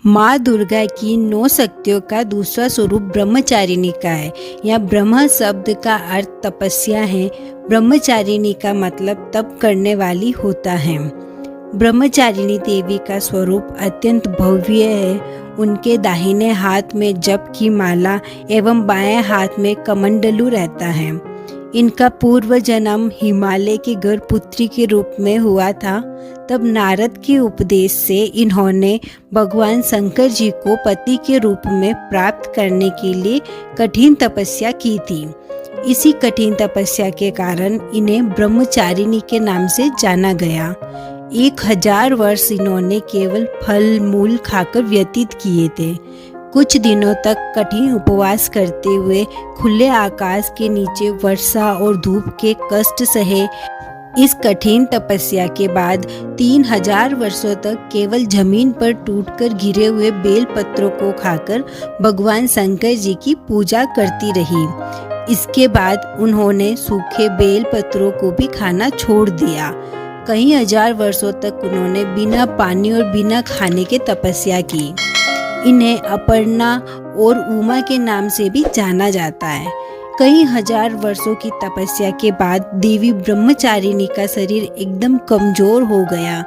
माँ दुर्गा की 9 शक्तियों का दूसरा स्वरूप ब्रह्मचारिणी का है। यहाँ ब्रह्म शब्द का अर्थ तपस्या है। ब्रह्मचारिणी का मतलब तप करने वाली होता है। ब्रह्मचारिणी देवी का स्वरूप अत्यंत भव्य है। उनके दाहिने हाथ में जप की माला एवं बाएं हाथ में कमंडलू रहता है। इनका पूर्व जन्म हिमालय की गर्भपुत्री के रूप में हुआ था। तब नारद के उपदेश से इन्होंने भगवान शंकर जी को पति के रूप में प्राप्त करने के लिए कठिन तपस्या की थी। इसी कठिन तपस्या के कारण इन्हें ब्रह्मचारिणी के नाम से जाना गया। 1000 वर्ष इन्होंने केवल फल मूल खाकर व्यतीत किए थे। कुछ दिनों तक कठिन उपवास करते हुए खुले आकाश के नीचे वर्षा और धूप के कष्ट सहे। इस कठिन तपस्या के बाद 3000 वर्षों तक केवल जमीन पर टूटकर गिरे हुए बेल पत्रों को खाकर भगवान शंकर जी की पूजा करती रही। इसके बाद उन्होंने सूखे बेल पत्रों को भी खाना छोड़ दिया। कई हजार वर्षों तक उन्होंने बिना पानी और बिना खाने के तपस्या की। इन्हें अपर्णा और उमा के नाम से भी जाना जाता है। कई हजार वर्षों की तपस्या के बाद देवी ब्रह्मचारिणी का शरीर एकदम कमजोर हो गया।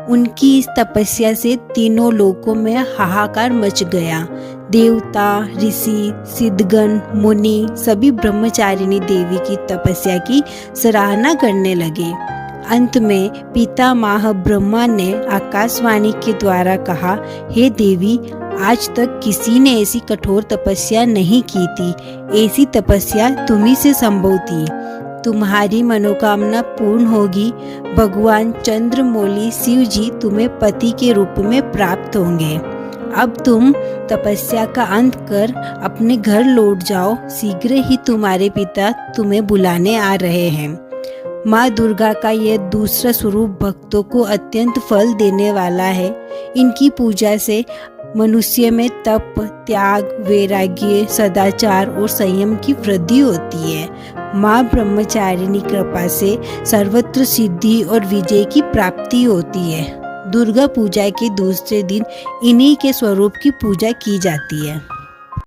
उनकी इस तपस्या से तीनों लोकों में हाहाकार मच गया। देवता, ऋषि, सिद्धगण, मुनि सभी ब्रह्मचारिणी देवी की तपस्या की सराहना करने लगे। अंत में पितामह ब्रह्मा ने आकाशवाणी के द्वारा कहा, हे देवी, आज तक किसी ने ऐसी कठोर तपस्या नहीं की थी। ऐसी तपस्या तुम्ही से संभव थी। तुम्हारी मनोकामना पूर्ण होगी। भगवान चंद्रमौली शिव जी तुम्हें पति के रूप में प्राप्त होंगे। अब तुम तपस्या का अंत कर अपने घर लौट जाओ। शीघ्र ही तुम्हारे पिता तुम्हें बुलाने आ रहे हैं। माँ दुर्गा का यह दूसरा स्वरूप भक्तों को अत्यंत फल देने वाला है। इनकी पूजा से मनुष्य में तप, त्याग, वैराग्य, सदाचार और संयम की वृद्धि होती है। माँ ब्रह्मचारिणी कृपा से सर्वत्र सिद्धि और विजय की प्राप्ति होती है। दुर्गा पूजा के दूसरे दिन इन्हीं के स्वरूप की पूजा की जाती है।